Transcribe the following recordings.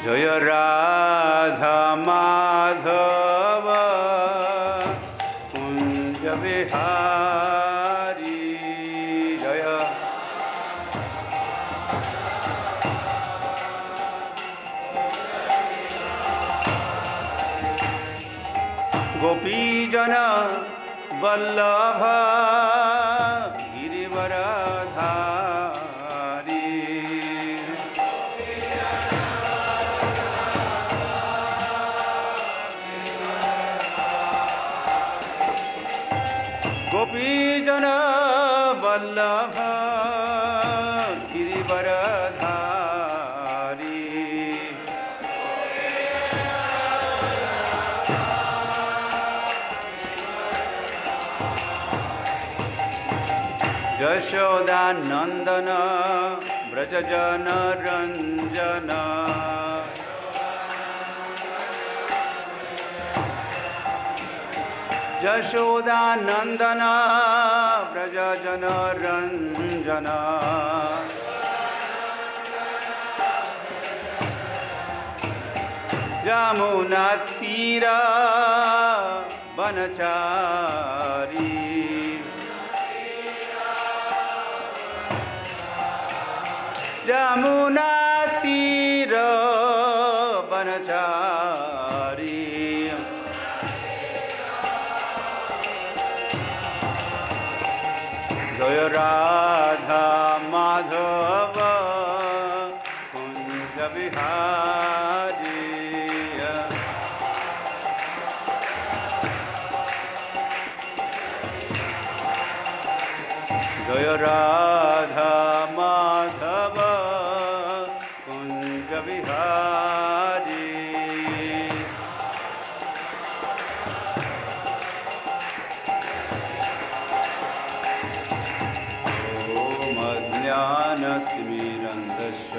जय राधा माधव कुंज विहारी जय गोपीजन वल्लभ गिरिवरधारी गोपीजन वल्लभ गिरिवरधारी यशोदानंदन व्रजजन रंजन यशोदानंदन व्रजजन रंजन यमुना तीर वनचारी यमुना तीर वनचारी जय राधा माधव कुंज विहारी जय राधा माधव कुंज विहारी ओम अज्ञानतिमिरन्धस्य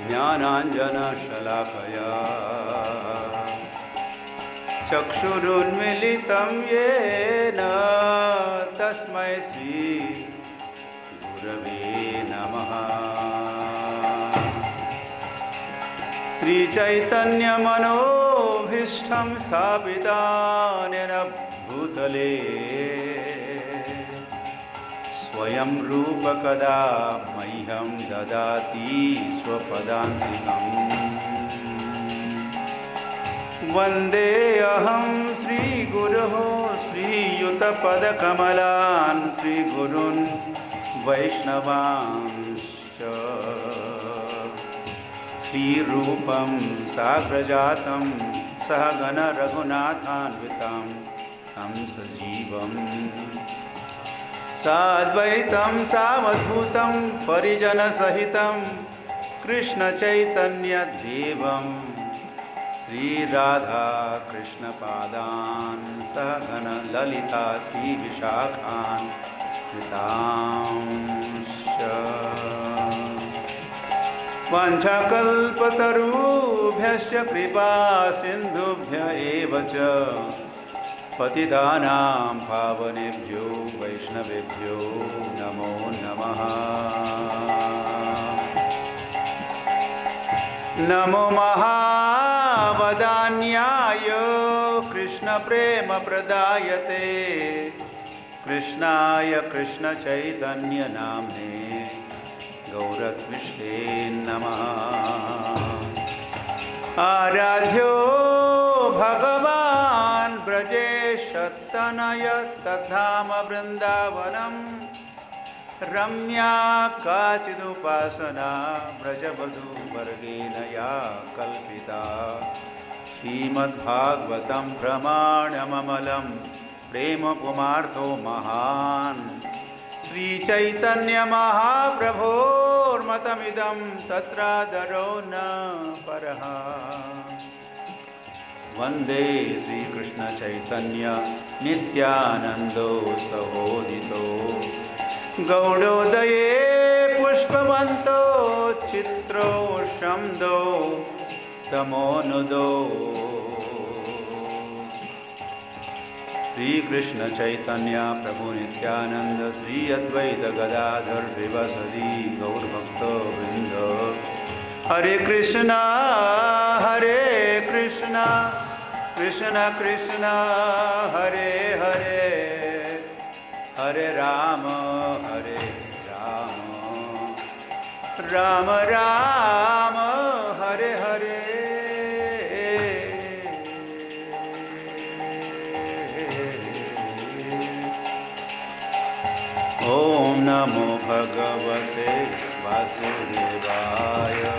ज्ञानाञ्जनशलाकया चक्षुरुन्मीलितं येन तस्मै श्री गुरवे नमः। श्रीचैतन्यमनोभीष्टं स्थापितं भूतले स्वयं रूप कदा मह्यं ददाति स्वपदान्तिकम् वन्देऽहं श्रीगुरोः श्रीयुतपदकमलान् श्रीगुरून् वैष्णवांश्च श्रीरूपं साग्रजातं सहगण रघुनाथान्वितं तं सजीवम् साद्वैतं सावधूतं परिजनसहितं कृष्णचैतन्यदेवं श्रीराधा कृष्णपादान् सहगण ललिता श्रीविशाखान् कृतांश्च वाञ्छाकल्पतरुभ्यश्च कृपा सिन्धुभ्य एव च पतितानां पावनेभ्यो वैष्णवेभ्यो नमो नमः। नमो महावदान्याय कृष्णप्रेमप्रदायते कृष्णाय कृष्णचैतन्यनाम्ने गौरत्विष्टे नमः। आराध्यो भगवान् ब्रजेशतनय तद्धाम वृन्दावनम् रम्या काचिदुपासना व्रजवधूवर्गेण या कल्पिता श्रीमद्भागवतं प्रमाणममलं प्रेमपुमार्थो महान् श्रीचैतन्यमहाप्रभोर्मतमिदं तत्रादरो न परः। वन्दे श्रीकृष्णचैतन्य नित्यानन्दो सहोदितो गौडोदये पुष्पवन्तो चित्रो शम्दो तमोनुदो श्रीकृष्ण चैतन्य प्रभु Nityanand Shri Advaita Gadadhar श्रीवासदि गौरभक्तवृंद Hare Krishna, Krishna Krishna, Hare Hare, Hare Rama, Rama Rama, Hare Hare. Om Namo Bhagavate Vasudevaya.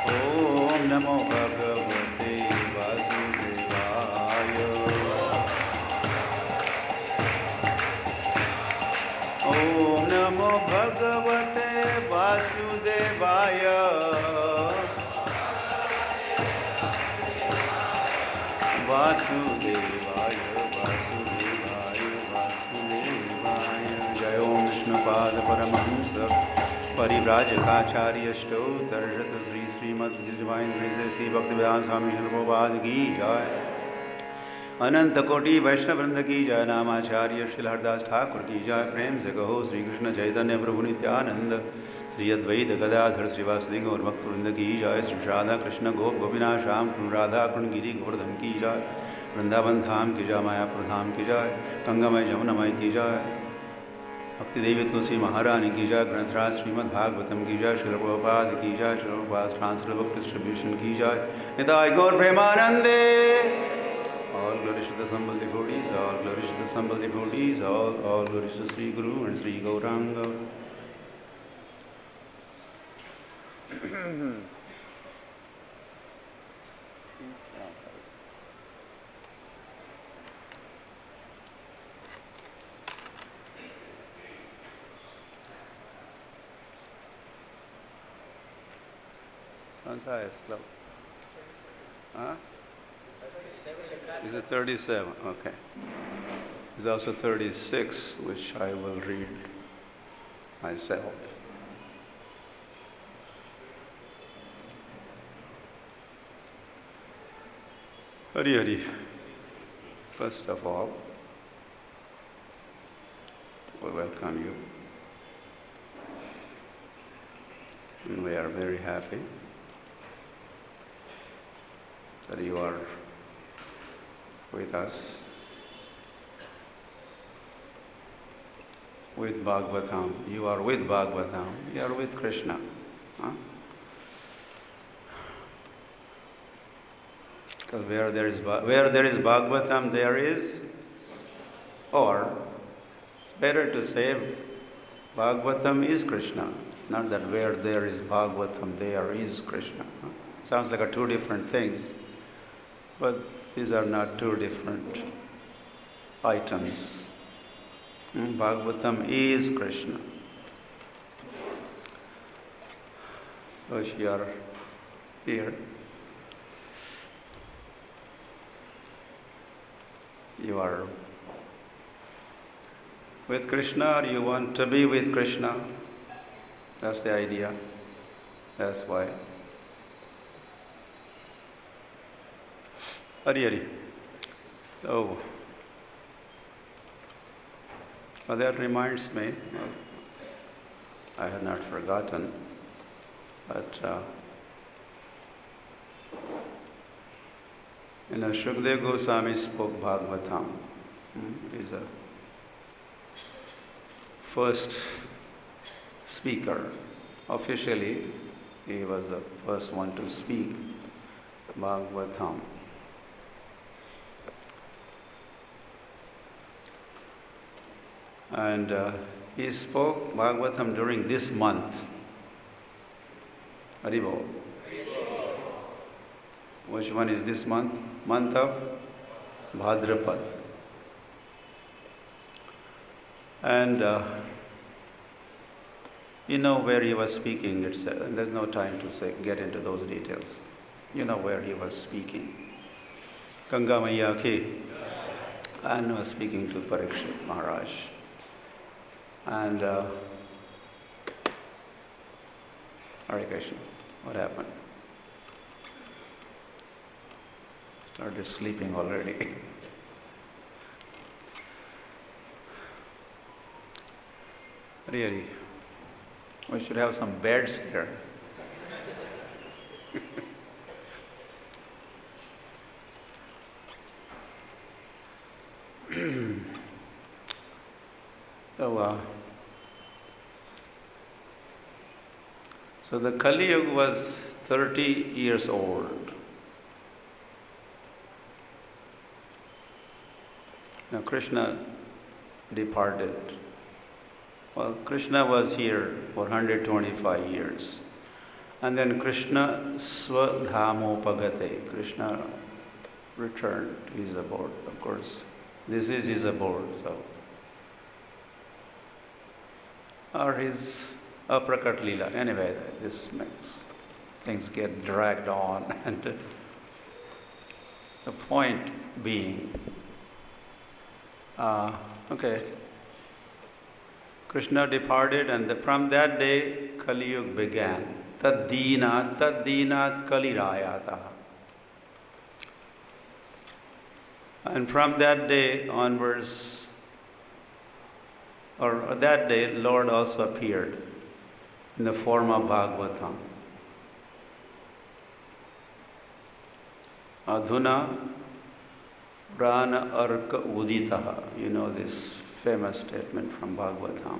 Om Namo Bhagavate Vasudevaya. Om Namo Bhagavate Vasudevaya. Vasudevaya, Vasudevaya, Vasudevaya. Jai Om Vishnupada Paramahamsa Parivraja-āvāsam Tarjata Sri Srimad Divine Grace Sri Bhakti-yoga Swami Prabhupada Ki Jai. Ananta Koti Vaishnava Vrinda Ki Jai. Namacharya Shri Hardas Thakur Ki Jai. Prem Se Kaho Sri Krishna Chaitanya Prabhu Nityananda Sri Advaita Gadadhar Sri Vasudeva Gaur Bhakta Vrinda Ki Jai. Sri Radha Krishna Gop Gopinath Sham Kun Radha Kun Giri Govardhan Ki Jai. Vrindavan Dham Ki Jai. Mayapur Dham Ki Jai. Gangamay Jamunamay Ki Jai. Bhakti Devi Tulsi Maharani Ki Jai. Granthra Srimad Bhagavatam Ki Jai. Srila Prabhupada Ki Jai. Srila Prabhupada's Transfer Book Distribution Ki Jai. Nitai Gaur Premanande. All glories to the humble devotees, all glories to the humble devotees, all glories to Sri Guru and Sri Gauranga. Hansa is slow. Huh? Is it 37? Okay. There's also 36, which I will read myself. Hari Hari. First of all, we welcome you. And we are very happy that you are with us, with Bhagavatam. You are with Bhagavatam. You are with Krishna. Huh? Because where there is Bhagavatam, there is, or it's better to say Bhagavatam is Krishna. Not that where there is Bhagavatam, there is Krishna. Huh? Sounds like two different things, but these are not two different items. Bhagavatam is Krishna. So if you are here, you are with Krishna or you want to be with Krishna. That's the idea. That's why. Hari Hari. Oh, well, that reminds me, I had not forgotten, but Shukdev Goswami spoke Bhagavatam. He's the first speaker. Officially, he was the first one to speak Bhagavatam. And he spoke Bhagavatam during this month. Haribol. Which one is this month? Month of Bhadrapad. And you know where he was speaking, there's no time to get into those details. You know where he was speaking. Ganga Maiya ki, and was speaking to Parikshit Maharaj. And Hare Krishna, what happened? Started sleeping already. Really, we should have some beds here. So the Kali Yuga was 30 years old. Now Krishna departed. Well, Krishna was here for 125 years. And then Krishna swadhamopagate. Krishna returned to his abode, of course. This is his abode, so. Or his aprakat lila. Anyway, this makes things get dragged on. And the point being, Krishna departed, and from that day Kali Yuga began. Tad dinat Kali Rayata. And from that day onwards, or that day, Lord also appeared in the form of Bhagavatam. Adhuna prana arka uditaha. You know this famous statement from Bhagavatam.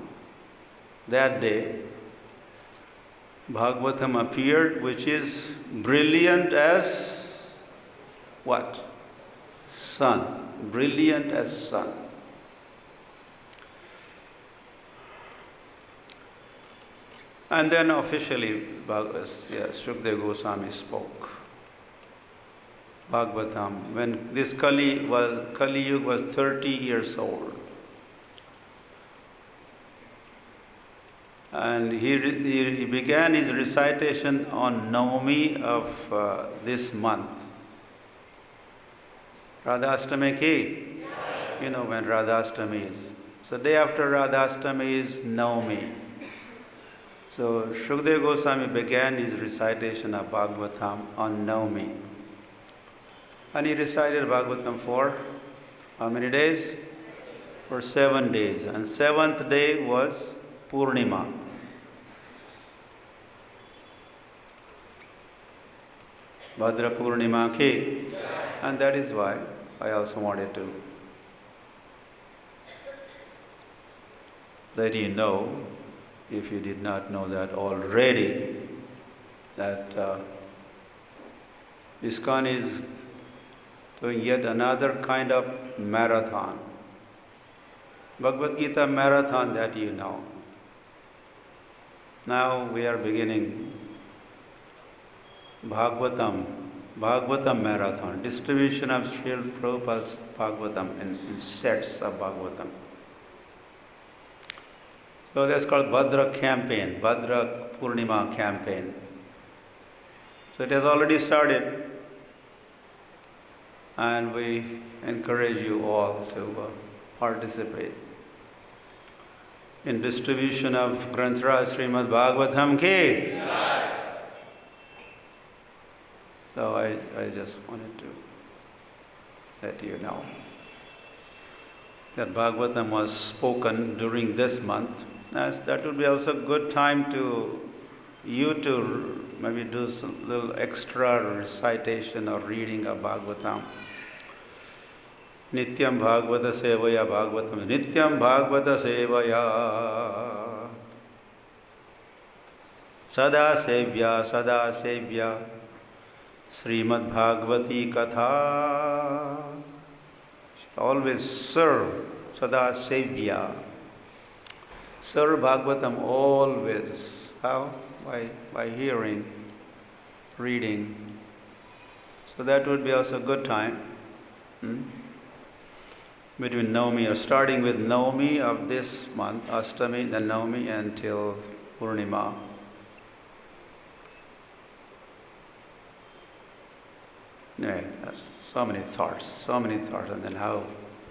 That day, Bhagavatam appeared, which is brilliant as what? Sun. Brilliant as sun. And then officially, Shukdev Goswami spoke. Bhagavatam, when this Kali Yuga was 30 years old. And he began his recitation on Navami of this month. Radhastami ki? You know when Radhastami is. So day after Radhastami is Navami. So Shukdev Goswami began his recitation of Bhagavatam on Navami. And he recited Bhagavatam for how many days? For 7 days. And 7th day was Purnima. Bhadra Purnima ki. And that is why I also wanted to let you know, if you did not know that already, that ISKCON is doing yet another kind of marathon. Bhagavad-Gita marathon that you know. Now we are beginning Bhagavatam marathon, distribution of Srila Prabhupada's Bhagavatam in sets of Bhagavatam. So that's called Bhadra campaign, Bhadra Purnima campaign. So it has already started, and we encourage you all to participate in distribution of Granthra Srimad Bhagavatam ki. So I just wanted to let you know that Bhagavatam was spoken during this month. As that would be also a good time to you to maybe do some little extra recitation or reading of Bhagavatam. Nityam Bhagavata Sevaya Bhagavatam. Nityam Bhagavata Sevaya. Sada Sevya. Srimad Bhagavati Katha. Always serve. Sada Sevya. Serve Bhagavatam always. How? By hearing, reading. So that would be also a good time. Between Navami, or starting with Navami of this month, Ashtami, then Navami until Purnima. Yeah, that's so many thoughts, and then how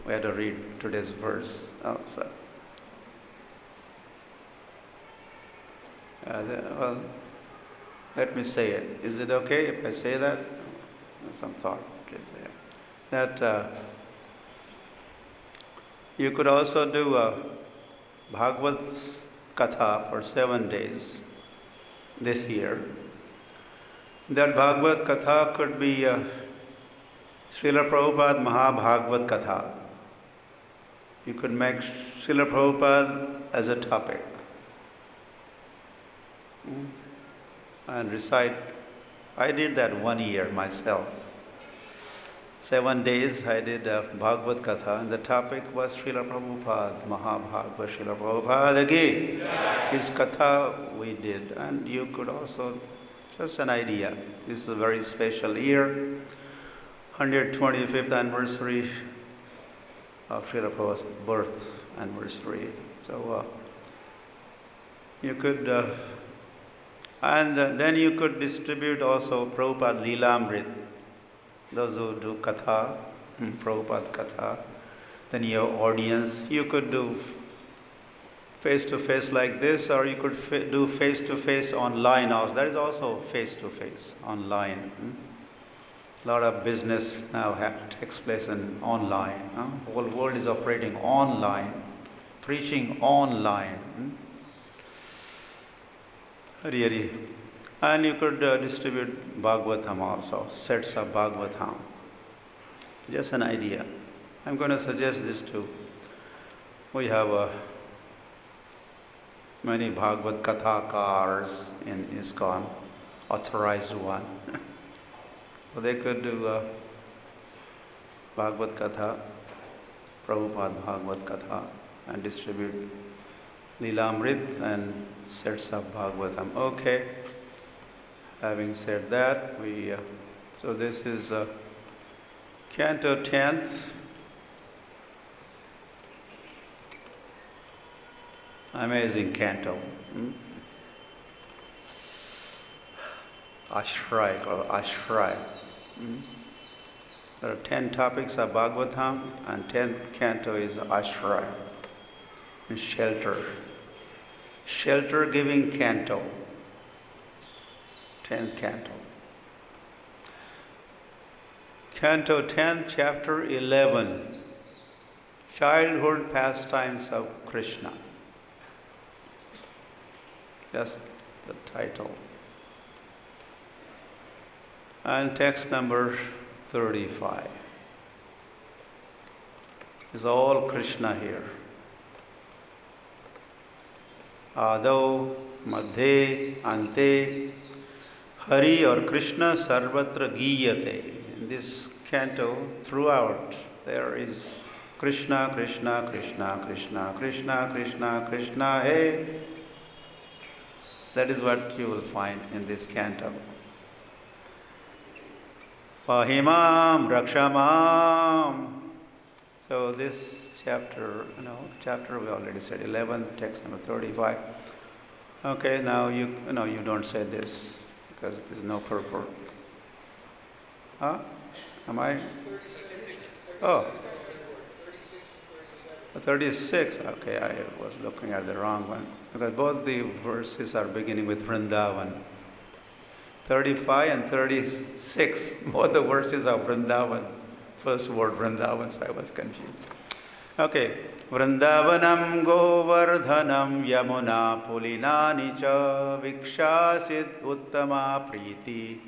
we had to read today's verse also. Well, let me say it. Is it okay if I say that? Some thought is there. That you could also do a Bhagavad Katha for 7 days this year. That Bhagavad Katha could be Srila Prabhupada Mahabhagavad Katha. You could make Srila Prabhupada as a topic and recite. I did that 1 year myself. 7 days I did a Bhagavad Katha, and the topic was Srila Prabhupada Mahabhagavad Srila Prabhupada ki. His Katha we did, and you could also, just an idea. This is a very special year, 125th anniversary of Srila Prabhupada's birth anniversary. So you could, and then you could distribute also Prabhupada Leelamrit. Those who do Katha, Prabhupada Katha, then your audience, you could do face-to-face like this, or you could do face-to-face online also. That is also face-to-face, online. A lot of business now takes place in online. The whole world is operating online, preaching online. Hari Hari. And you could distribute Bhagavatam also, sets of Bhagavatam. Just an idea. I'm going to suggest this too. We have many Bhagavad Kathakars in ISKCON, authorized one. So they could do Bhagavad Katha, Prabhupada Bhagavad Katha, and distribute Leelamrit and sets of Bhagavatam. Okay. Having said that, so this is Canto 10th. Amazing canto. Ashray, called Ashray. There are 10 topics of Bhagavatam, and 10th canto is Ashray, shelter. Shelter-giving canto. 10th canto. Canto 10, chapter 11, Childhood Pastimes of Krishna. Just the title. And text number 35. Is all Krishna here. Ādau, Madhe, Ante, Hari or Krishna sarvatra gīyate. In this canto, throughout, there is Krishna, Krishna, Krishna, Krishna, Krishna, Krishna, Krishna, hey. That is what you will find in this canto. Pahimam, Rakshamam. So this chapter, chapter we already said, 11, text number 35. Okay, now you don't say this, because there's no purport. Huh? Am I? 36. Oh. 36. Okay, I was looking at the wrong one. Because both the verses are beginning with Vrindavan. 35 and 36, both the verses are Vrindavan. First word Vrindavan, so I was confused. Okay. Vṛndāvanam govardhanam yamuna pulinani cha vikshasit uttama priti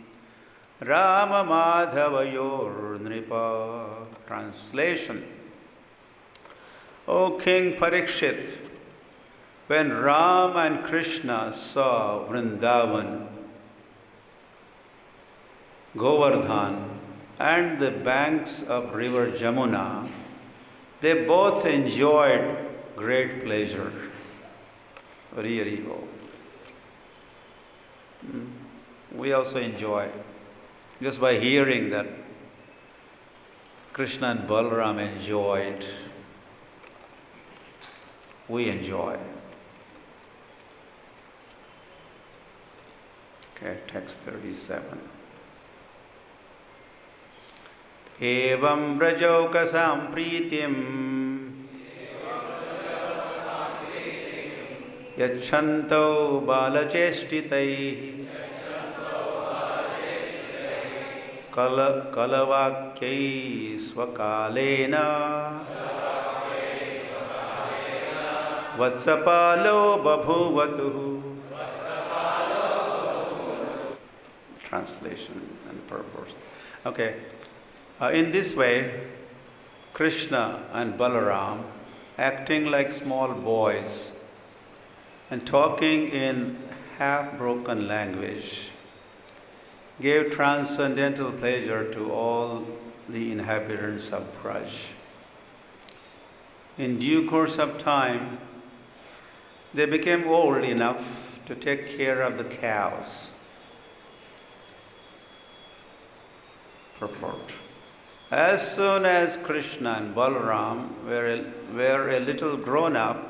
Rama Madhavayor Nripa. Translation. O King Parikshit, when Ram and Krishna saw Vrindavan, Govardhan, and the banks of river Jamuna, they both enjoyed great pleasure. Very well. We also enjoy, just by hearing that Krishna and Balaram enjoyed, we enjoy. Okay, text 37. Evam vraja-āvāsam prītim yacchantau balacheshtitai kalavakyai svakalena Vatsapalo babhuvatuhu. Translation and purpose. Okay. In this way, Krishna and Balaram, acting like small boys and talking in half-broken language, gave transcendental pleasure to all the inhabitants of Braj. In due course of time, they became old enough to take care of the cows. Purport. As soon as Krishna and Balaram were a little grown up,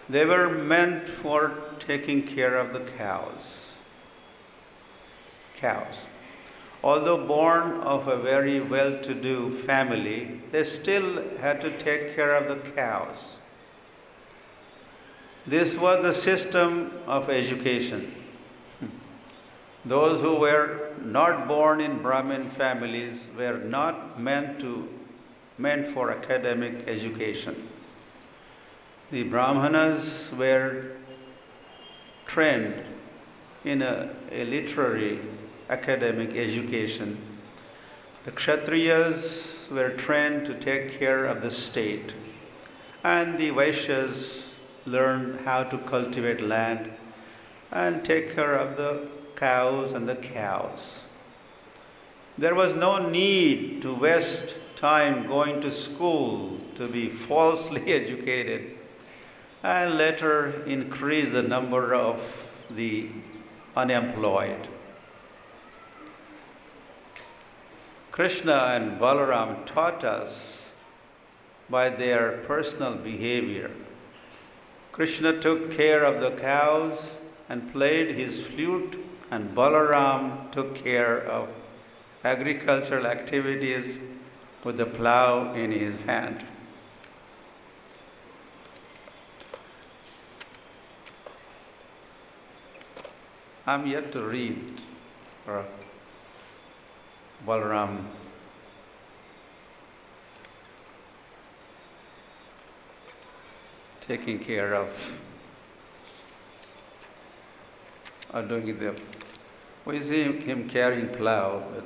they were meant for taking care of the cows. Although born of a very well-to-do family, they still had to take care of the cows. This was the system of education. Those who were not born in Brahmin families were not meant for academic education. The Brahmanas were trained in a literary academic education. The Kshatriyas were trained to take care of the state, and the Vaishyas learned how to cultivate land and take care of the cows and the cows. There was no need to waste time going to school to be falsely educated and later increase the number of the unemployed. Krishna and Balaram taught us by their personal behavior. Krishna took care of the cows and played his flute, and Balaram took care of agricultural activities with the plow in his hand. I'm yet to read Balaram taking care of doing the. We see him carrying plow, but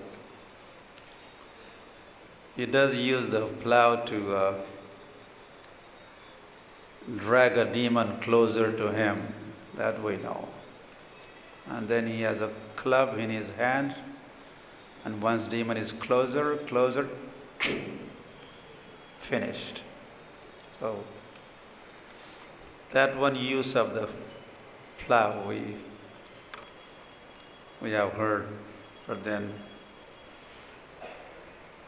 he does use the plow to drag a demon closer to him. That we know. And then he has a club in his hand, and once demon is closer, finished. So that one use of the plow we have heard, but then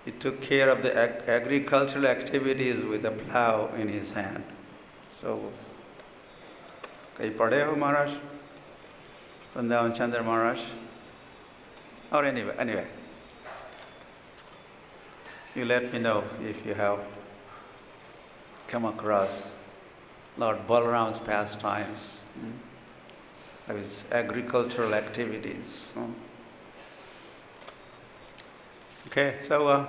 he took care of the agricultural activities with a plow in his hand. So, kahi padhe ho Maharaj? Vrindavan Chandra Maharaj? Or anyway, you let me know if you have come across Lord Balaram's pastimes, of his agricultural activities. Okay, so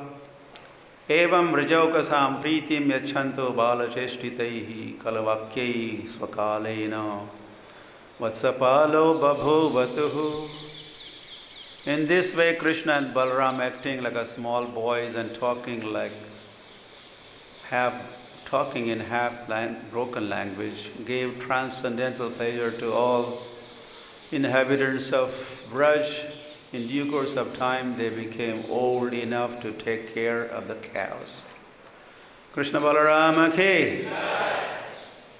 evam vraja-āvāsam prītim yachanto bāla-cheshtitaihi kalavakyai svakāleina vatsapalo babhuvatuhu. In this way, Krishna and Balaram, acting like a small boys and talking in half-broken language, gave transcendental pleasure to all inhabitants of Braj. In due course of time, they became old enough to take care of the cows. Krishna Balarama ki.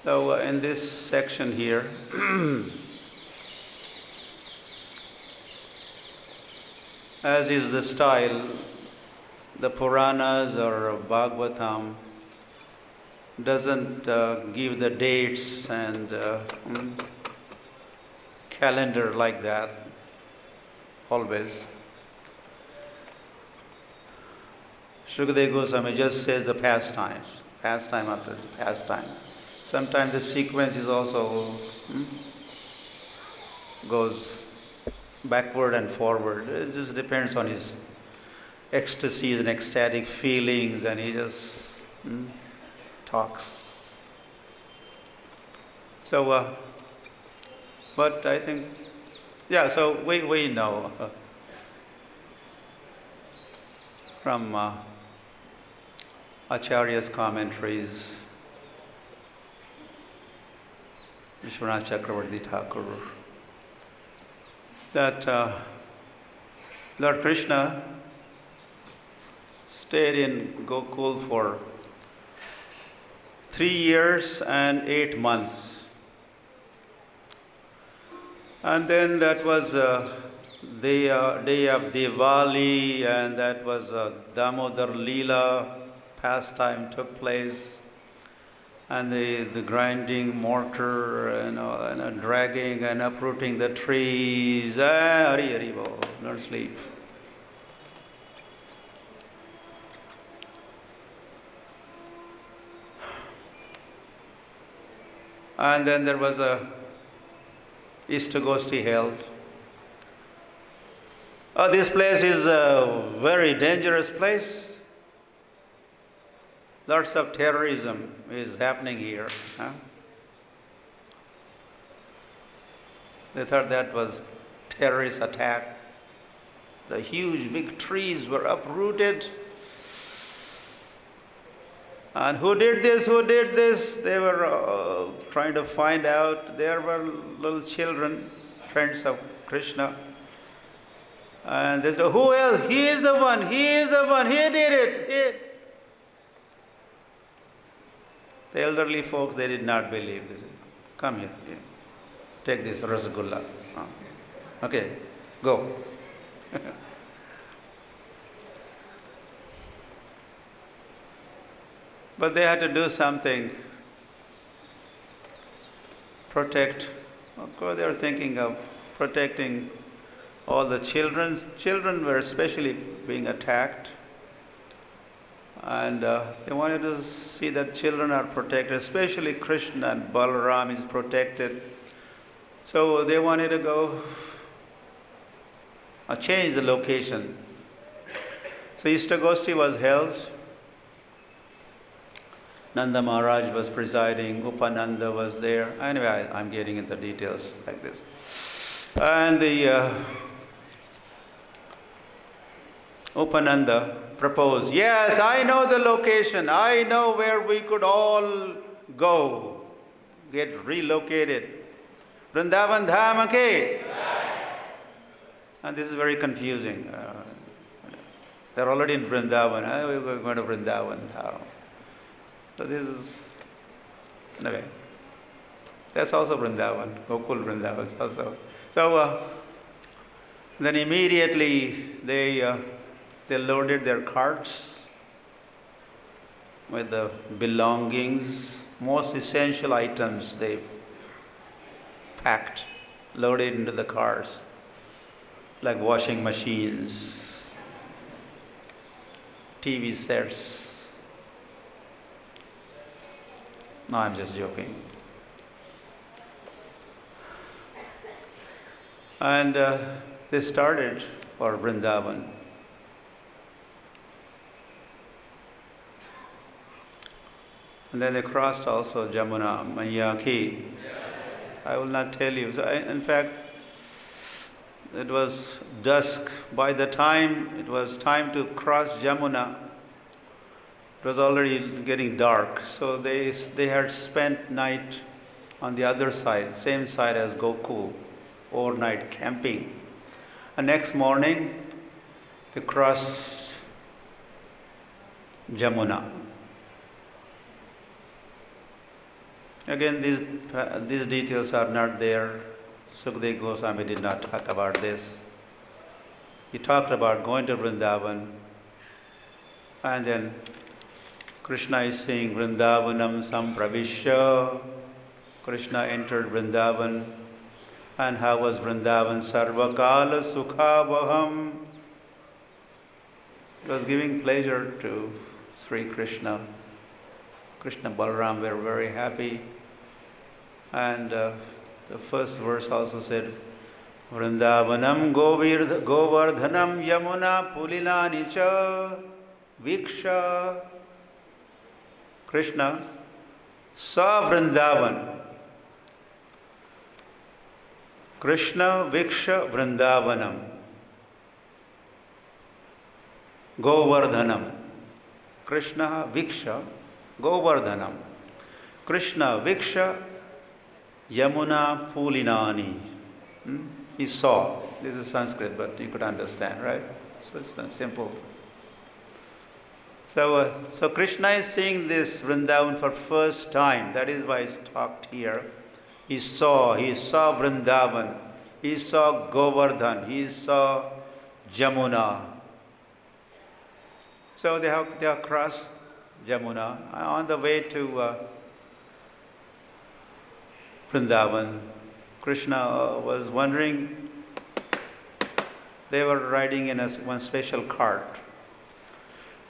So in this section here, as is the style, the Puranas or Bhagavatam doesn't give the dates and calendar like that always. Shukadeva Goswami just says the pastime after pastime. Sometimes the sequence is also goes backward and forward. It just depends on his ecstasies and ecstatic feelings, and he just talks So, but I think, yeah, so we know from Acharya's commentaries, Vishwanath Chakravarti Thakur, that Lord Krishna stayed in Gokul for 3 years and 8 months. And then that was the day of Diwali, and that was Damodar Leela pastime took place, and the grinding mortar and dragging and uprooting the trees. Hari Hari Bol, don't sleep. And then there was a ISKCON held. This place is a very dangerous place. Lots of terrorism is happening here. Huh? They thought that was terrorist attack. The huge big trees were uprooted. And who did this? Who did this? They were trying to find out. There were little children, friends of Krishna. And they said, who else? He is the one. He is the one. He did it. The elderly folks, they did not believe. They said, come here. Take this rasgulla. Okay, go. But they had to do something, protect. Of course, they were thinking of protecting all the children. Children were especially being attacked. And they wanted to see that children are protected, especially Krishna and Balaram is protected. So they wanted to go change the location. So ISKCON was held. Nanda Maharaj was presiding, Upananda was there. Anyway, I'm getting into details like this. And the Upananda proposed, yes, I know the location. I know where we could all go, get relocated. Vrindavan dham ke. And this is very confusing. They're already in Vrindavan. We're going to Vrindavan dham. So this is, anyway, that's also Vrindavan, Gokul Vrindavan also. So then immediately they loaded their carts with the belongings, most essential items they packed, loaded into the cars, like washing machines, TV sets. No, I'm just joking. And they started for Vrindavan. And then they crossed also Jamuna, Mayaki. I will not tell you. So in fact, it was dusk. By the time it was time to cross Jamuna, it was already getting dark. So they had spent night on the other side, same side as Gokul, overnight camping. And next morning, they crossed Jamuna. Again, these details are not there. Sukadeva Goswami did not talk about this. He talked about going to Vrindavan, and then Krishna is saying Vṛndāvanam sampraviśya. Krishna entered Vrindavan. And how was Vrindavan? Sarva-kāla-sukhāvaham. It was giving pleasure to Sri Krishna. Krishna and Balaram were very happy. And the first verse also said, Vrindavanam govardhanam yamuna pulilani cha viksha. Krishna saw Vrindavan Krishna Viksha Vṛndāvanam Govardhanam. Krishna Viksha Govardhanam. Krishna Viksha Yamuna Pulinani. He saw. This is Sanskrit, but you could understand, right? So it's simple. So Krishna is seeing this Vrindavan for first time. That is why it's talked here. He saw Vrindavan. He saw Govardhan. He saw Jamuna. So they have crossed Jamuna on the way to Vrindavan. Krishna was wondering. They were riding in one special cart.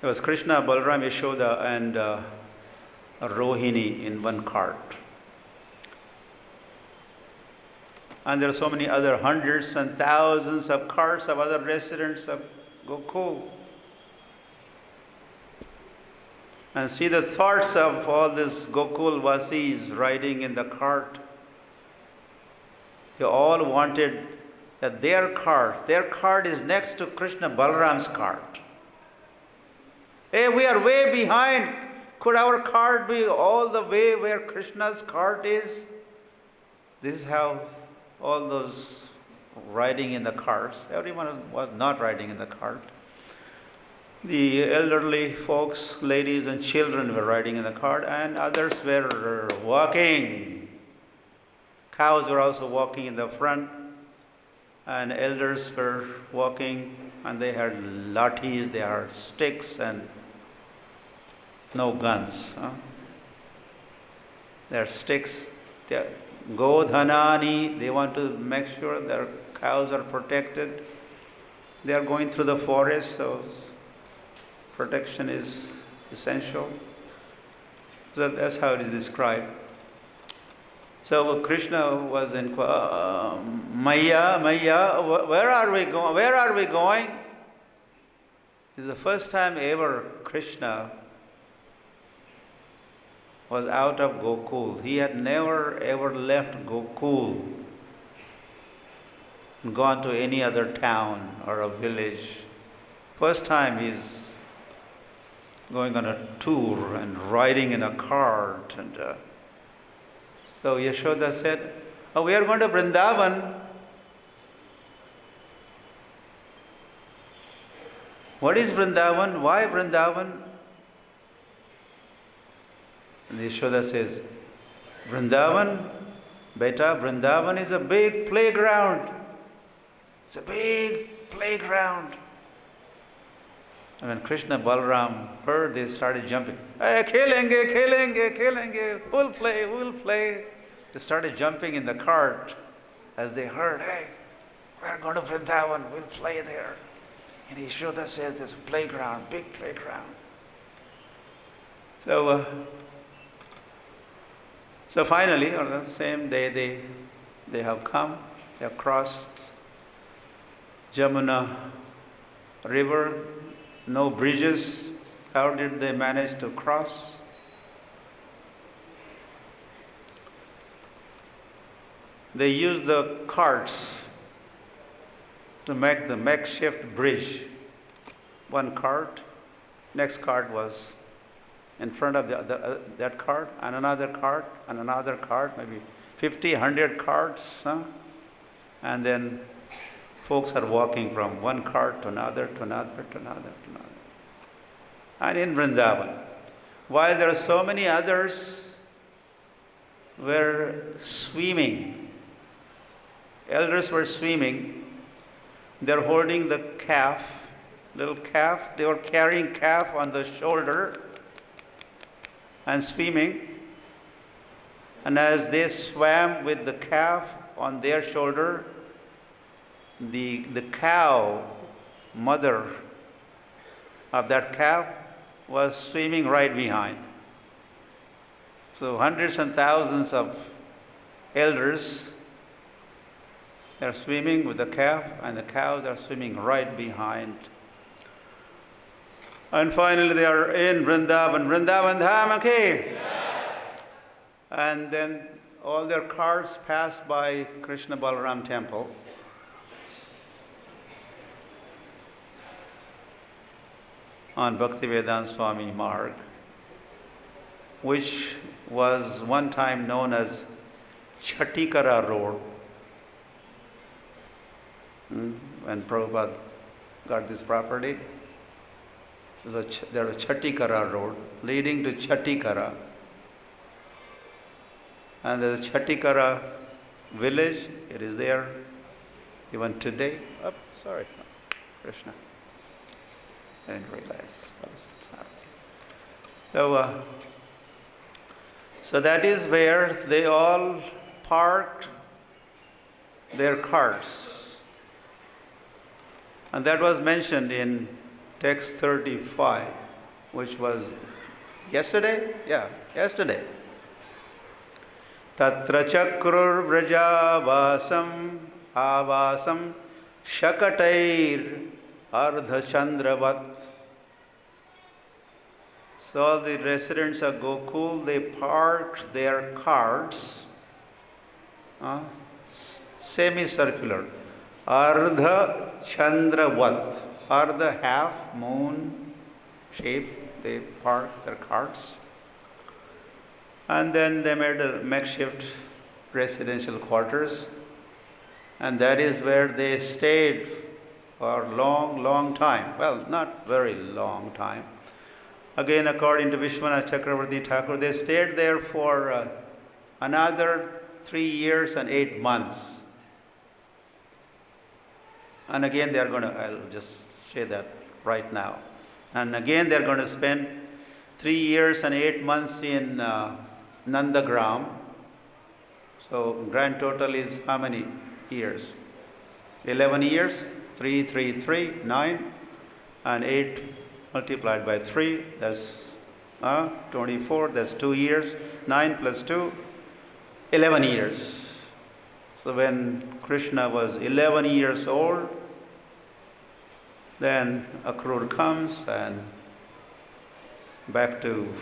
There was Krishna, Balaram, Yashoda, and Rohini in one cart. And there are so many other hundreds and thousands of carts of other residents of Gokul. And see the thoughts of all these Gokul Vasis riding in the cart. They all wanted that their cart is next to Krishna Balaram's cart. Hey, we are way behind. Could our cart be all the way where Krishna's cart is? This is how all those riding in the carts, everyone was not riding in the cart. The elderly folks, ladies and children were riding in the cart, and others were walking. Cows were also walking in the front, and elders were walking, and they had lathis, they had sticks, and no guns. Their sticks, their godhanani, they want to make sure their cows are protected. They are going through the forest, so protection is essential. So that's how it is described. So Krishna was in Maya, where are we going? Where are we going? This is the first time ever Krishna was out of Gokul. He had never ever left Gokul and gone to any other town or a village. First time he's going on a tour and riding in a cart. And so Yashoda said, "Oh, we are going to Vrindavan." What is Vrindavan? Why Vrindavan? And Yashoda says, Vrindavan, beta, Vrindavan is a big playground. It's a big playground. And when Krishna Balaram heard, they started jumping. Hey, khelenge, we'll play. They started jumping in the cart as they heard, hey, we're going to Vrindavan, we'll play there. And Yashoda says, there's a playground, big playground. So finally, on the same day, they have come, they have crossed Jamuna river, no bridges. How did they manage to cross? They used the carts to make the makeshift bridge. One cart, next cart was in front of that cart, and another cart, maybe 50, 100 carts. And then folks are walking from one cart to another. And in Vrindavan, while there are so many others were swimming, elders were swimming, they're holding the calf, little calf, they were carrying calf on the shoulder and swimming. And as they swam with the calf on their shoulder, the cow, mother of that calf, was swimming right behind. So hundreds and thousands of elders are swimming with the calf, and the cows are swimming right behind. And finally they are in Vrindavan, Vrindavan Dham, okay? And then all their carts passed by Krishna Balaram temple. On Bhaktivedanta Swami Marg, which was one time known as Chatikara Road. When Prabhupada got this property, there was Chatikara Road leading to Chatikara. And the Chatikara village, it is there even today. Oh, sorry, Krishna. I didn't realize what was happening. So that is where they all parked their carts. And that was mentioned in text 35, which was yesterday? Yeah, yesterday. Tatra cakrur vraja-āvāsam śakaṭair ardha-candravat. So all the residents of Gokul, they parked their carts, semicircular, ardha-candravat, ardha half moon shape, they parked their carts. And then they made a makeshift residential quarters, and that is where they stayed for a long time. Well, not very long time. Again, according to Vishwanath Chakravarti Thakur, they stayed there for another 3 years and 8 months. And again, they are going to, I'll just say that right now. And again, they are going to spend 3 years and 8 months in Nandagram. So, grand total is how many years? 11 years. 3, 3, 3, 9, and 8 multiplied by 3, that's 24, that's 2 years, 9 plus 2, 11 years. So when Krishna was 11 years old, then cakrur comes and back to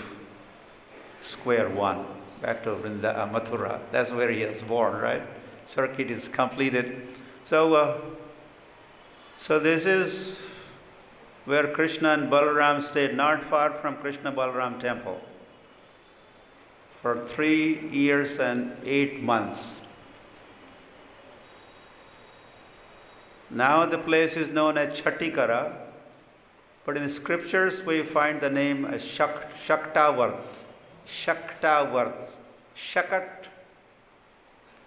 square one, back to Mathura. That's where he was born, right? Circuit is completed. So this is where Krishna and Balaram stayed, not far from Krishna Balaram temple, for 3 years and 8 months. Now the place is known as Chatikara, but in the scriptures we find the name as śakaṭair.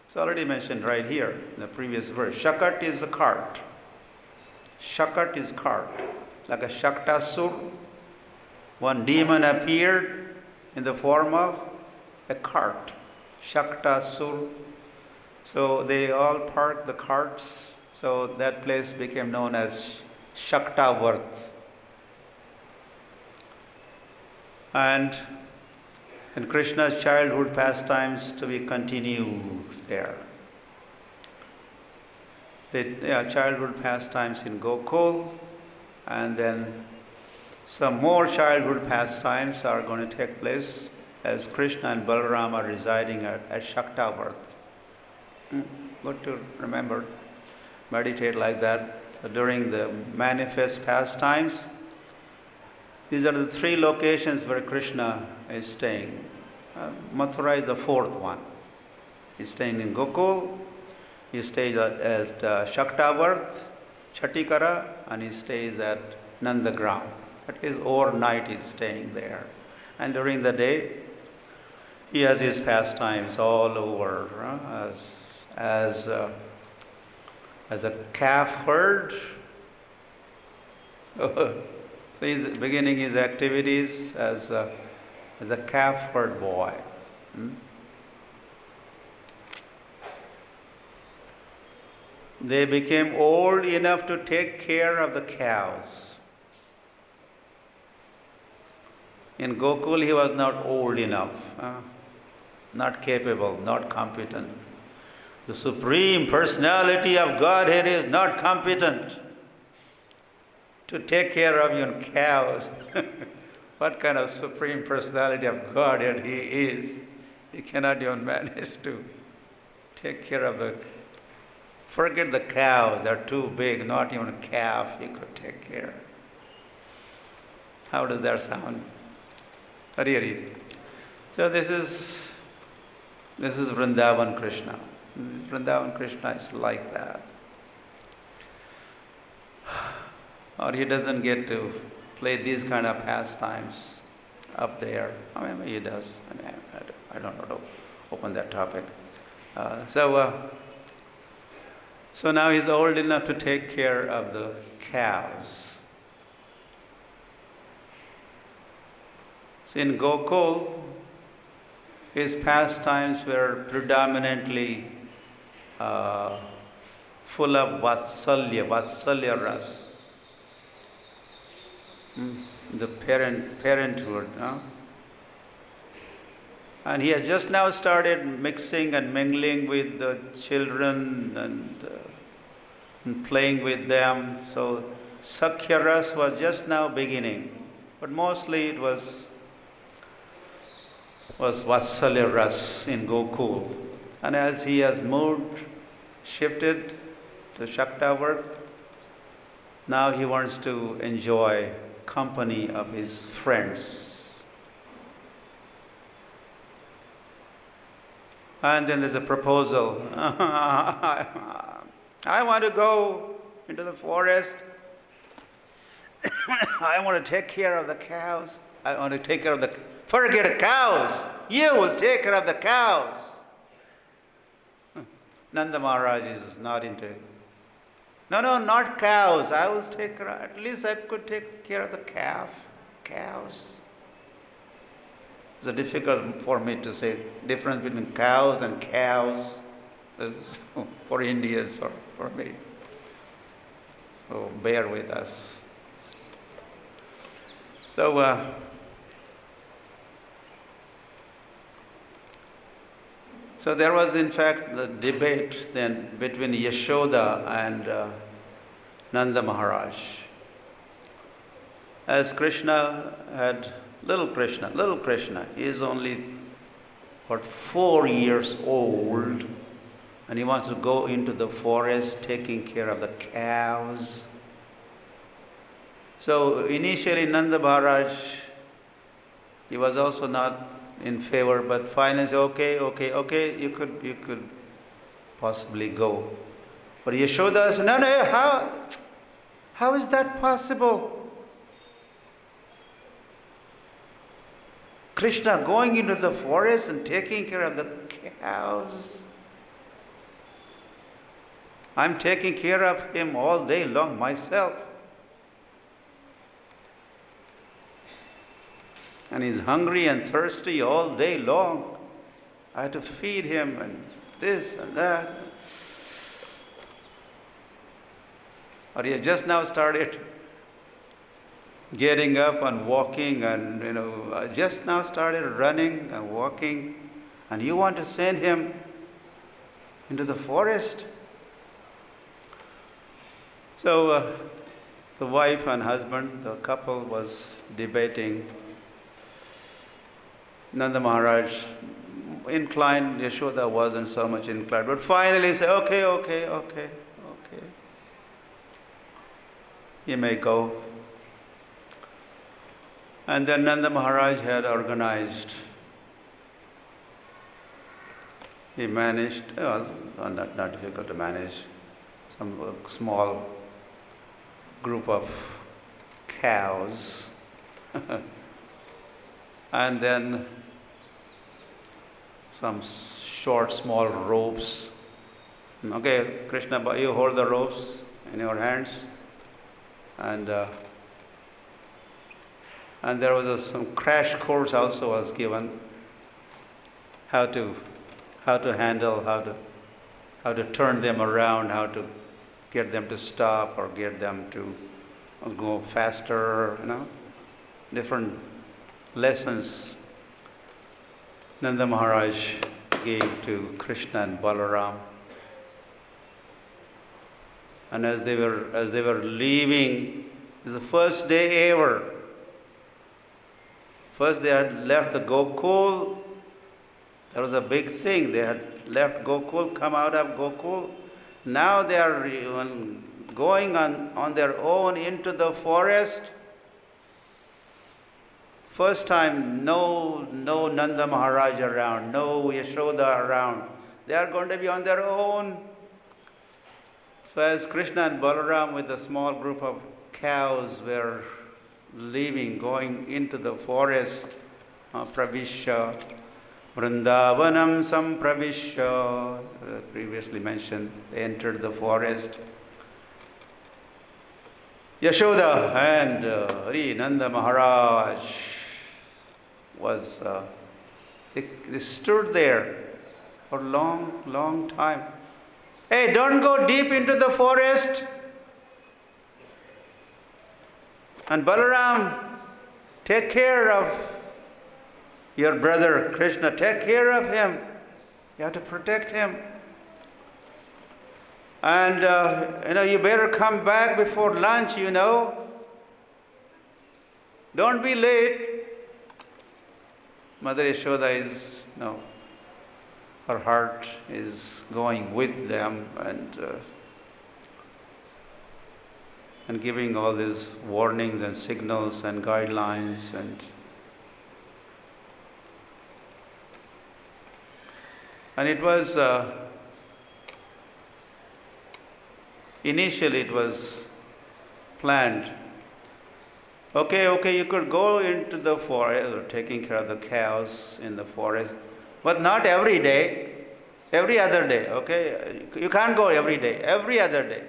It's already mentioned right here in the previous verse. Śakaṭ is the cart. Śakaṭ is cart. Like a Shaktasur, one demon appeared in the form of a cart. Shaktasur. So they all parked the carts. So that place became known as śakaṭair. And in Krishna's childhood pastimes to be continued there. The childhood pastimes in Gokul, and then some more childhood pastimes are going to take place as Krishna and Balaram are residing at śakaṭair. Good to remember, meditate like that. So during the manifest pastimes, these are the 3 locations where Krishna is staying. Mathura is the 4th one. He's staying in Gokul, he stays at śakaṭair, Chatikara, and he stays at Nandagram. At least overnight he's staying there. And during the day, he has his pastimes all over as a calf herd. So he's beginning his activities as a calf herd boy. They became old enough to take care of the cows. In Gokul, he was not old enough, not capable, not competent. The Supreme Personality of Godhead is not competent to take care of your cows. What kind of Supreme Personality of Godhead he is? He cannot even manage to take care of forget the cows, they're too big, not even a calf he could take care. How does that sound? Hari Hari. So this is Vrindavan Krishna. Vrindavan Krishna is like that. Or he doesn't get to play these kind of pastimes up there. I mean, he does. I don't know to open that topic. So now he's old enough to take care of the cows. So in Gokul, his pastimes were predominantly full of Vatsalya ras. The parenthood. And he has just now started mixing and mingling with the children and playing with them. So Sakhya ras was just now beginning. But mostly it was Vatsalya ras in Gokul. And as he has shifted to Shakta work, now he wants to enjoy company of his friends. And then there's a proposal. I want to go into the forest. I want to take care of the cows. I want to take care of forget the cows. You will take care of the cows. Nanda Maharaj is not into it. No, not cows. I will take care of, at least I could take care of the cows. It's difficult for me to say difference between cows and cows for Indians or for me. So bear with us. So there was in fact the debate then between Yashoda and Nanda Maharaj. As Krishna had, little Krishna, he is only 4 years old, and he wants to go into the forest taking care of the cows. So initially Nanda Maharaj, he was also not in favor, but finally said, okay, you could possibly go. But Yashoda said, no, how is that possible? Krishna going into the forest and taking care of the cows. I'm taking care of him all day long myself. And he's hungry and thirsty all day long. I have to feed him and this and that. Or he had just now started getting up and walking and, just now started running and walking. And you want to send him into the forest? So the wife and husband, the couple was debating. Nanda Maharaj inclined, Yashoda wasn't so much inclined, but finally he said, okay. You may go. And then Nanda Maharaj had organized, he managed, not difficult to manage, some small group of cows. And then some short, small ropes. Okay, Krishna, you hold the ropes in your hands. And there was some crash course also was given. How to handle, how to turn them around, how to get them to stop or get them to go faster, different lessons Nanda Maharaj gave to Krishna and Balaram. And as they were leaving, this is the first day ever. First they had left the Gokul, There was a big thing. They had left Gokul, come out of Gokul. Now they are going on their own into the forest. First time, no Nanda Maharaj around, no Yashoda around. They are going to be on their own. So as Krishna and Balaram with a small group of cows were leaving, going into the forest, praviśya, vṛndāvanam sampraviśya, previously mentioned, they entered the forest. Yashoda and Nanda Maharaj they stood there for a long time. Hey, don't go deep into the forest. And Balaram, take care of your brother Krishna, take care of him. You have to protect him. And you better come back before lunch, Don't be late. Mother Yashoda her heart is going with them and giving all these warnings and signals and guidelines and it was initially it was planned. Okay, you could go into the forest or taking care of the cows in the forest, but not every day, every other day, okay? You can't go every day, every other day.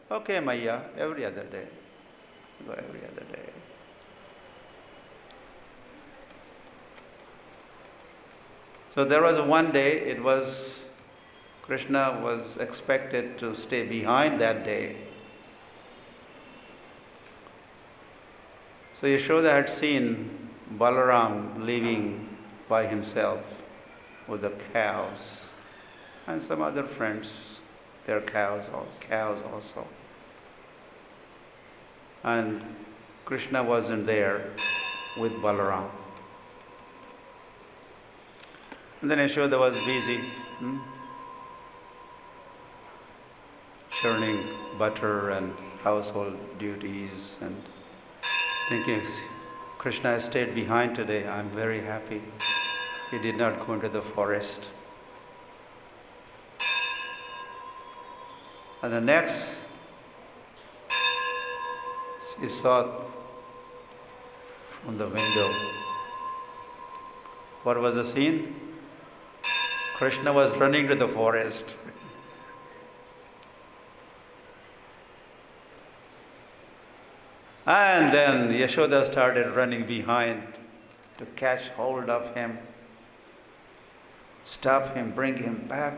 Okay, Maya, every other day. Go every other day. So there was one day, Krishna was expected to stay behind that day. So Yashoda had seen Balaram leaving by himself with the cows and some other friends, their cows also. And Krishna wasn't there with Balaram. And then Yashoda was busy churning butter and household duties and thinking, Krishna has stayed behind today. I'm very happy. He did not go into the forest. And the next, she saw from the window. What was the scene? Krishna was running to the forest. And then Yashoda started running behind to catch hold of him, stop him, bring him back.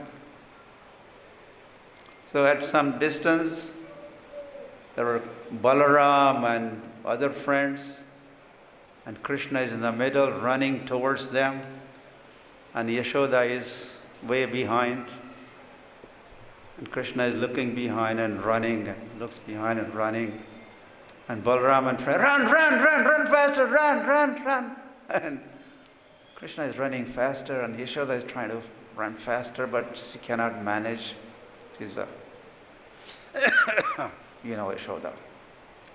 So at some distance, there were Balaram and other friends, and Krishna is in the middle running towards them, and Yashoda is way behind. And Krishna is looking behind and running, and looks behind and running. And Balaram and friend, run faster, run. And Krishna is running faster, and Yashoda is trying to run faster, but she cannot manage. She's Yashoda,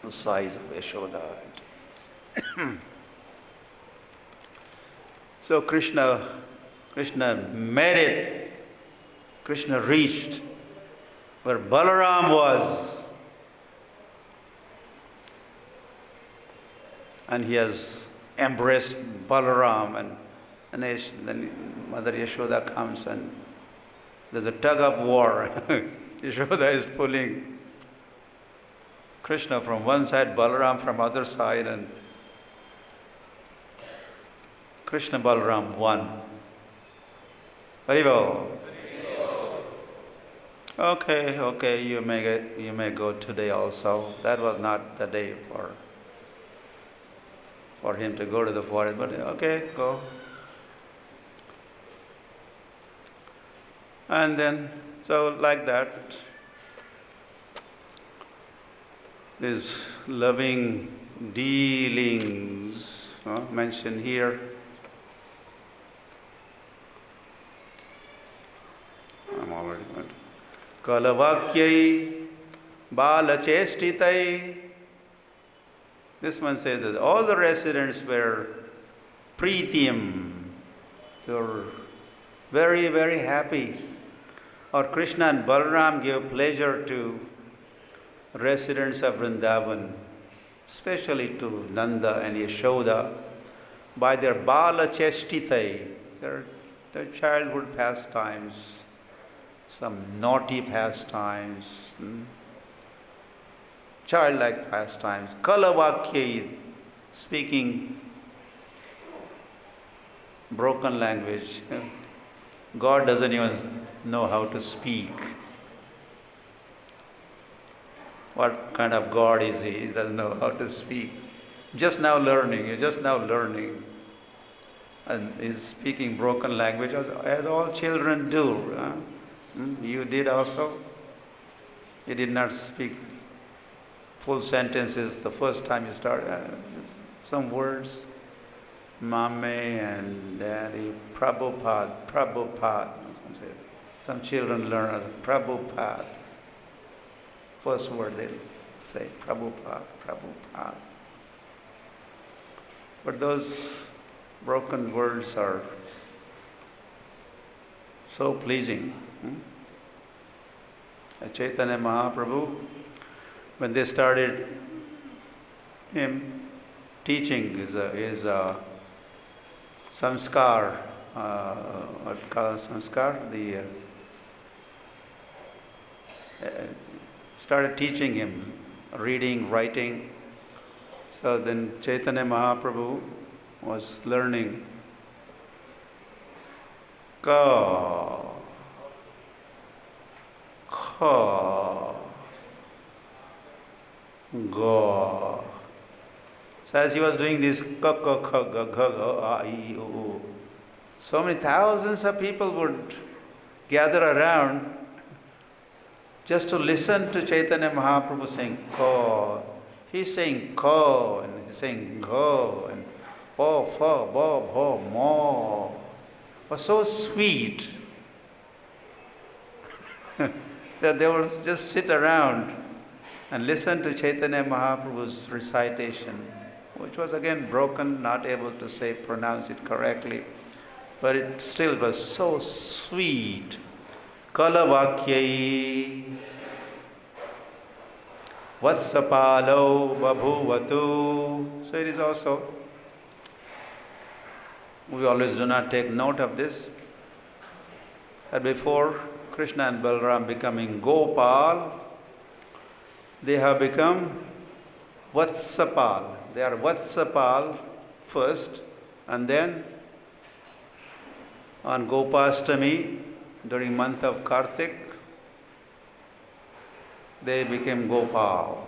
the size of Yashoda. So Krishna made it. Krishna reached where Balaram was. And he has embraced Balaram, and then Mother Yashoda comes, and there's a tug of war. Yashoda is pulling Krishna from one side, Balaram from other side, and Krishna Balaram won. Haribo. Okay, you may go today also. That was not the day for him to go to the forest, but okay, go. And then, so like that, these loving dealings mentioned here. kalavakyai balachestitai. This one says that all the residents were preetiyam. They were very, very happy. Or Krishna and Balaram gave pleasure to residents of Vrindavan, especially to Nanda and Yashoda, by their balachestitai, their childhood pastimes, some naughty pastimes, childlike pastimes. Kalavakyai, speaking broken language. God doesn't even know how to speak. What kind of God is he? He doesn't know how to speak. Just now learning, you're just now learning. And he's speaking broken language as all children do. Huh? You did also? You did not speak full sentences the first time you started. Some words. Mame and Daddy, Prabhupada. Some children learn as Prabhupada. First word they say, Prabhupada. But those broken words are so pleasing. Chaitanya Mahaprabhu, when they started him teaching his samskar, what called samskar? Started teaching him reading, writing. So then Chaitanya Mahaprabhu was learning ka, kha, ga. So as he was doing this ka, ka, kha, ga, gha, ga, a, I, u, so many thousands of people would gather around just to listen to Chaitanya Mahaprabhu saying ka. He's saying ka, and he's saying ga, and pa, fa, ba, bha, ma. It was so sweet that they would just sit around and listen to Chaitanya Mahaprabhu's recitation, which was again broken, not able to pronounce it correctly, but it still was so sweet. Kalavakyai vatsapalo babhuvatu. So it is also, we always do not take note of this, that before Krishna and Balaram becoming Gopal, they have become Vatsapal. They are Vatsapal first, and then on Gopastami, during month of Kartik, they became Gopal.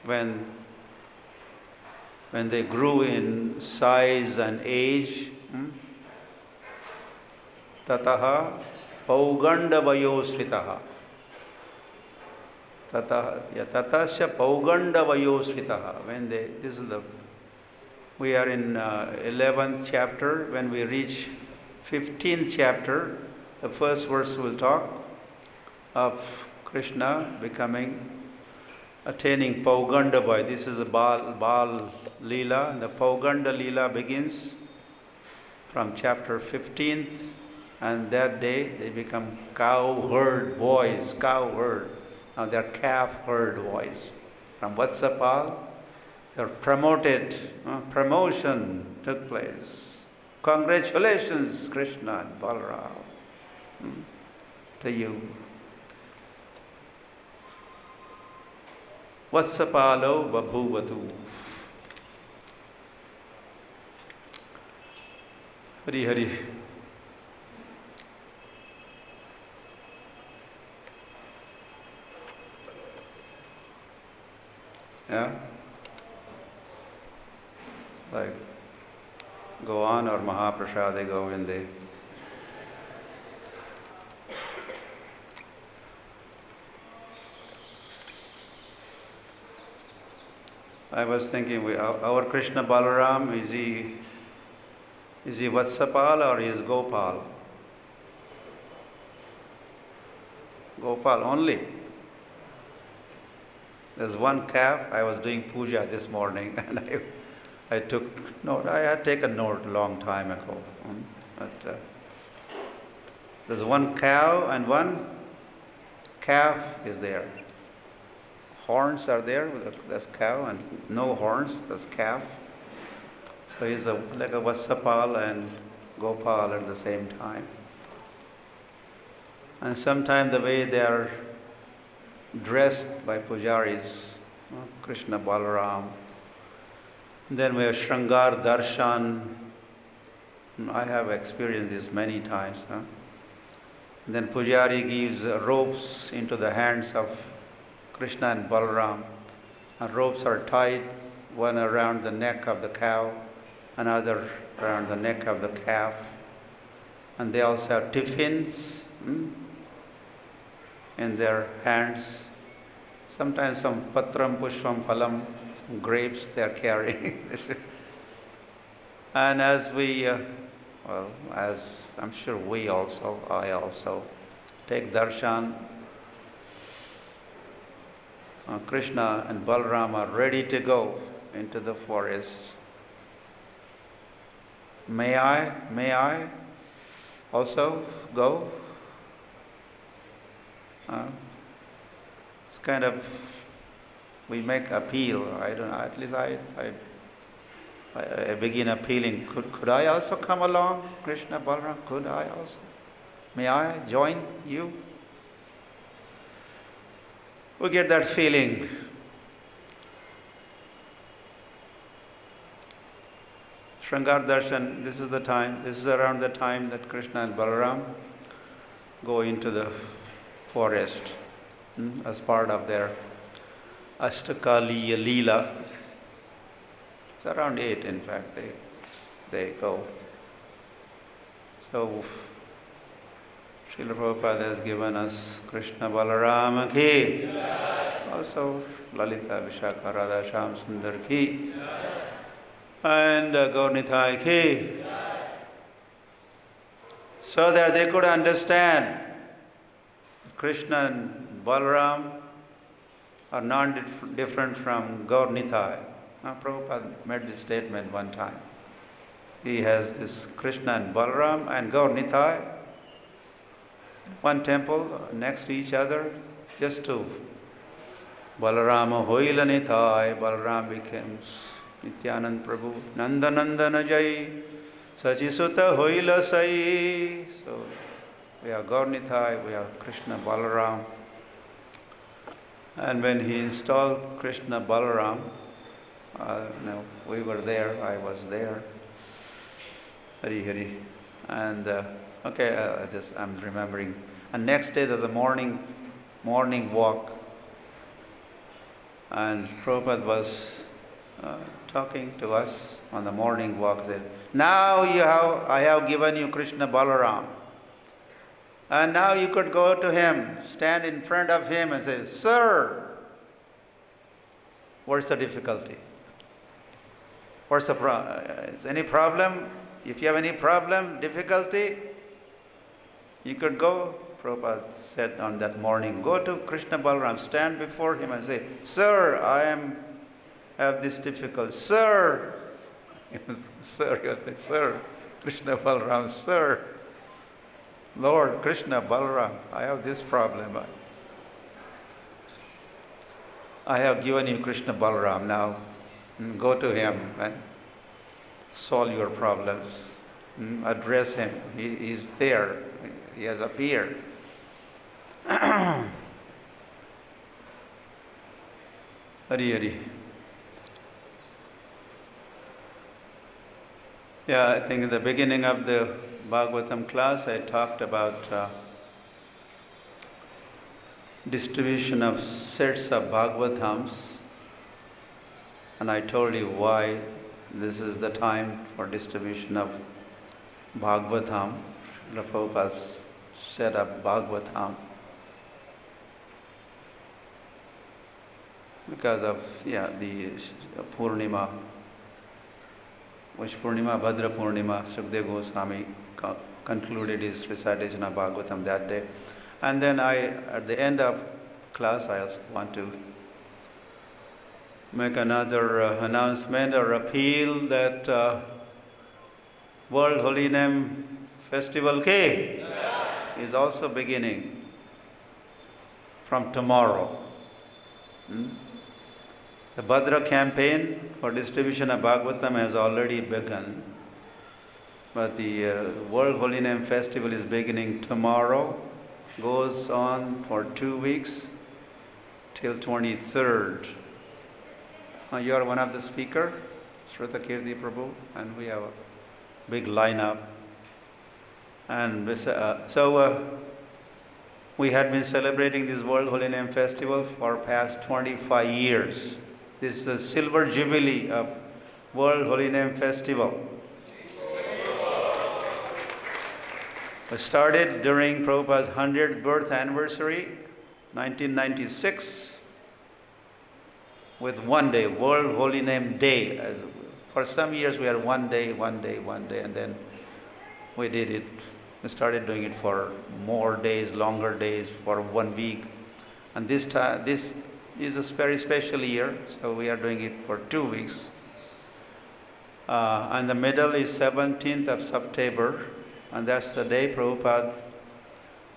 When they grew in size and age, tataha paugandavayosritaha. Tatasya paugandavayosritaha. We are in 11th chapter. When we reach 15th chapter, the first verse will talk of Krishna attaining Paugandava. This is a Bal Leela, and the Pauganda Leela begins from chapter 15th, and that day they become cow herd boys, cow herd. Now they are calf herd boys. From Vatsapal, they are promoted, promotion took place. Congratulations, Krishna and Balaram, to you. Vatsapalo babhuvatu. Hari Hari. Yeah? Like go on or Mahaprasad, they go in there. I was thinking, our Krishna Balaram, is he Vatsapal or is Gopal? Gopal only. There's one calf. I was doing puja this morning and I took note. I had taken note a long time ago. But there's one cow and one calf is there. Horns are there. There's cow and no horns. There's calf. So he's like a Vatsapal and Gopal at the same time. And sometimes the way they are dressed by pujaris, Krishna, Balaram. Then we have Shringar Darshan. I have experienced this many times. Then Pujari gives ropes into the hands of Krishna and Balaram. And ropes are tied, one around the neck of the cow, another around the neck of the calf. And they also have tiffins in their hands. Sometimes some patram, pushpam, phalam, some grapes they are carrying. And as we, as I'm sure I also take darshan, Krishna and Balaram are ready to go into the forest. May I also go? It's kind of, we make appeal. I don't know, at least I begin appealing. Could I also come along, Krishna, Balaram? Could I also? May I join you? We get that feeling. Shringar Darshan, this is around the time that Krishna and Balaram go into the forest as part of their Astakaliya Leela. It's around 8, in fact, they go. So, Srila Prabhupada has given us Krishna Balarama ki, also Lalita Vishakha Radha Shyam Sundar ki, and Gaurnithai ki, so that they could understand Krishna and Balaram are not different from Gaurnithai. Prabhupada made this statement one time. He has this Krishna and Balaram and Gaurnithai, one temple next to each other, just two. Balarama hoila nithai, Balaram becomes Nityanand Prabhu, Nanda Nandana Jai, Sachisuta hoila sai. So we are Gaurnithai, we are Krishna Balaram. And when he installed Krishna Balaram, we were there, I was there. Hari Hari. And I'm remembering. And next day there's a morning walk. And Prabhupada was talking to us on the morning walk. Said, now I have given you Krishna Balaram. And now you could go to him, stand in front of him and say, Sir, what's the difficulty? What's the problem? Is any problem? If you have any problem, difficulty, you could go. Prabhupada said on that morning, go to Krishna Balaram, stand before him and say, Sir, I have this difficulty. Sir, Sir, Krishna Balaram, Sir, Lord Krishna Balaram, I have this problem. I have given you Krishna Balaram now. Go to him and solve your problems. Address him. He is there. He has appeared. Hari Hari. Yeah, I think in the beginning of the Bhagavatam class I talked about distribution of sets of Bhagavatams, and I told you why this is the time for distribution of Bhagavatam. Prabhupada's set up Bhagavatam because of the Purnima, which Purnima, Bhadra Purnima, Sukadeva Goswami concluded his recitation of Bhagavatam that day. And then at the end of class, I also want to make another announcement or appeal that World Holy Name Festival K is also beginning from tomorrow. The Bhadra campaign for distribution of Bhagavatam has already begun, but the World Holy Name Festival is beginning tomorrow, goes on for 2 weeks till 23rd. You are one of the speakers, Shruta Kirti Prabhu, and we have a big lineup. And we had been celebrating this World Holy Name Festival for past 25 years. This is the silver jubilee of World Holy Name Festival. It started during Prabhupada's 100th birth anniversary, 1996, with one day, World Holy Name Day. For some years we had one day, and then we did it. We started doing it for more days, longer days, for 1 week. And this is a very special year, so we are doing it for 2 weeks. And the middle is 17th of September, and that's the day Prabhupada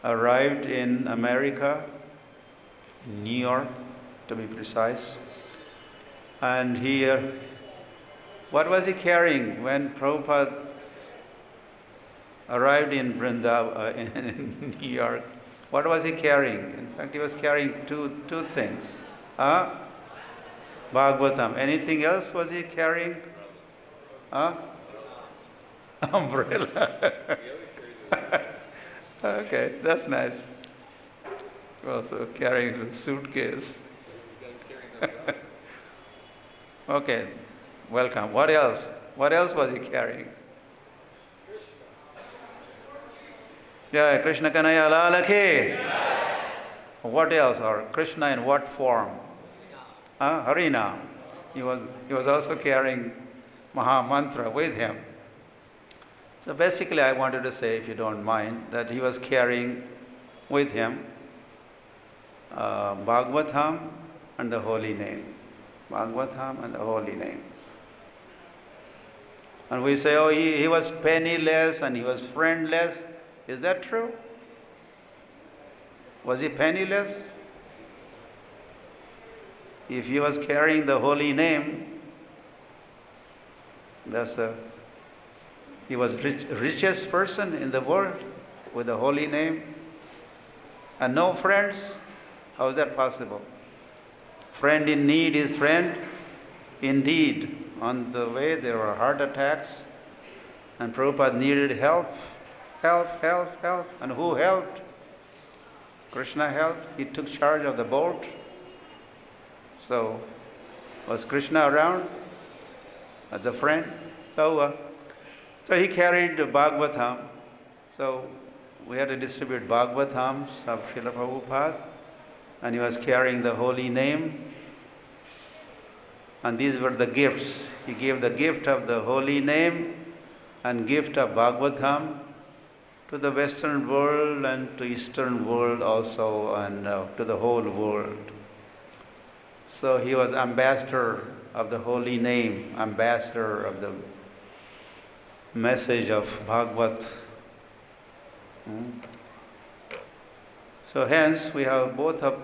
arrived in America, in New York, to be precise. And what was he carrying when Prabhupada arrived in Vrindavan, in New York? What was he carrying? In fact, he was carrying two things. Bhagavatam. Anything else was he carrying? Umbrella. Okay, that's nice. Also carrying a suitcase. Okay, welcome. What else? What else was he carrying? Yeah, Krishna Kanaya Lalakhe. What else? Or Krishna in what form? Harinam. He was also carrying Maha Mantra with him. So basically I wanted to say, if you don't mind, that he was carrying with him Bhagavatam and the holy name. Bhagavatam and the holy name. And we say, oh, he was penniless and he was friendless. Is that true? Was he penniless? If he was carrying the holy name, he was richest person in the world with the holy name, and no friends. How is that possible? Friend in need is friend indeed. On the way there were heart attacks, and Prabhupada needed help. And who helped? Krishna helped. He took charge of the boat. So, was Krishna around as a friend? So he carried the Bhagavatam. So we had to distribute Bhagavatams of Srila Prabhupada, and he was carrying the holy name. And these were the gifts. He gave the gift of the holy name and gift of Bhagavatam to the Western world and to Eastern world also, and to the whole world. So he was ambassador of the holy name, ambassador of the message of Bhagavat. So hence we have both of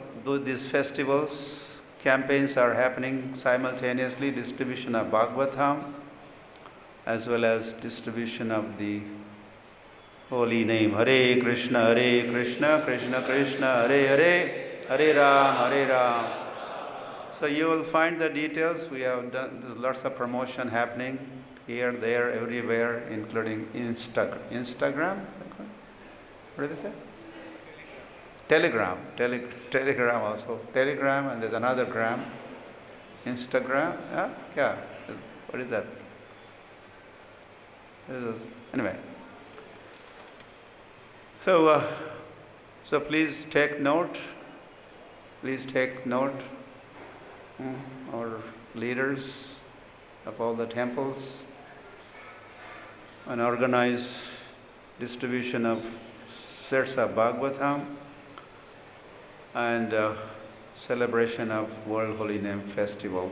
these festivals. Campaigns are happening simultaneously, distribution of Bhagavatam as well as distribution of the holy name. Hare Krishna, Krishna Krishna, Hare Hare, Hare Ram. So you will find the details. We have done, there's lots of promotion happening here, there, everywhere, including Instagram. What did they say? Telegram also. Telegram, and there's another gram. Instagram. Yeah. What is that? Anyway. So please take note. Our leaders of all the temples, and organize distribution of sets of Bhagavatam and celebration of World Holy Name Festival.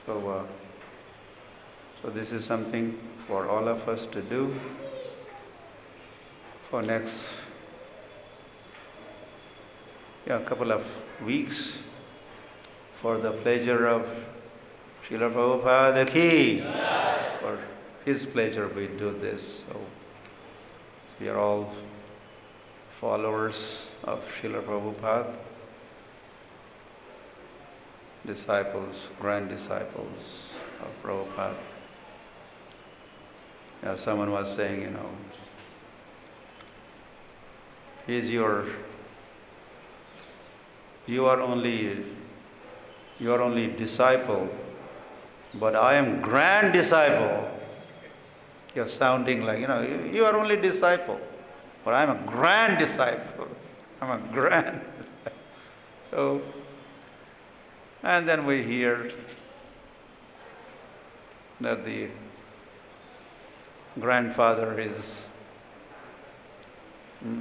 So this is something for all of us to do for next couple of weeks, for the pleasure of Srila Prabhupada ki. For his pleasure we do this. So we are all followers of Srila Prabhupada, disciples, grand disciples of Prabhupada. Someone was saying, you are only disciple, but I am grand disciple. You're sounding like, you are only disciple, but I'm a grand disciple. I'm a grand. So, and then we hear that the grandfather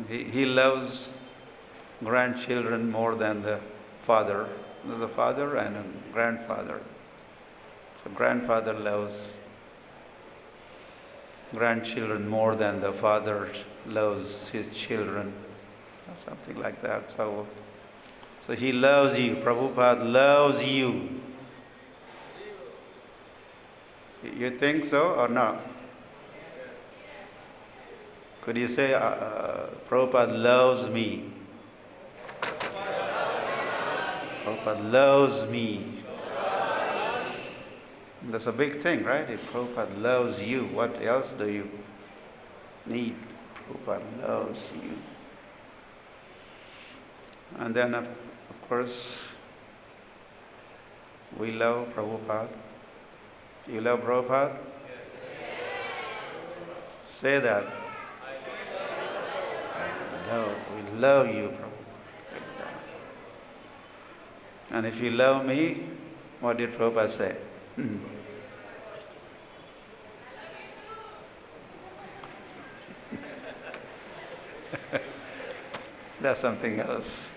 he loves grandchildren more than the father. There's a father and a grandfather. So grandfather loves grandchildren more than the father loves his children, or something like that. So he loves you. Prabhupada loves you. You think so or not? Could you say, Prabhupada loves me? Prabhupada loves me. That's a big thing, right? If Prabhupada loves you, what else do you need? Prabhupada loves you. And then, of course, we love Prabhupada. You love Prabhupada? Say that. We love you, Prabhupada. And if you love me, what did Prabhupada say? That's something else.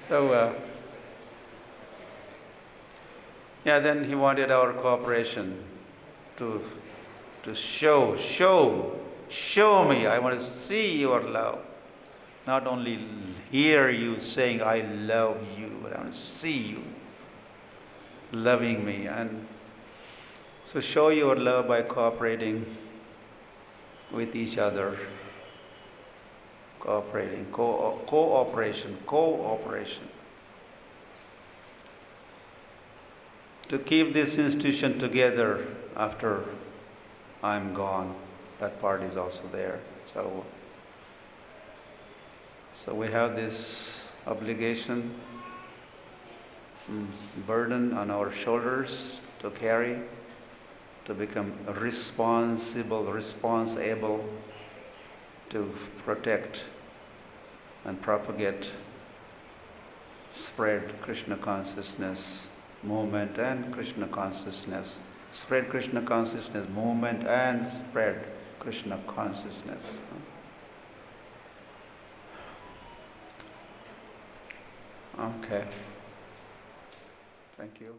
So, then he wanted our cooperation to show me. I want to see your love. Not only hear you saying, I love you, but I want to see you loving me. And so show your love by cooperating with each other. Cooperation. To keep this institution together after I'm gone. That part is also there. So we have this obligation, burden on our shoulders to carry, to become responsible to protect and propagate, spread Krishna consciousness movement and Krishna consciousness. Spread Krishna consciousness movement and spread Krishna consciousness. Okay. Thank you.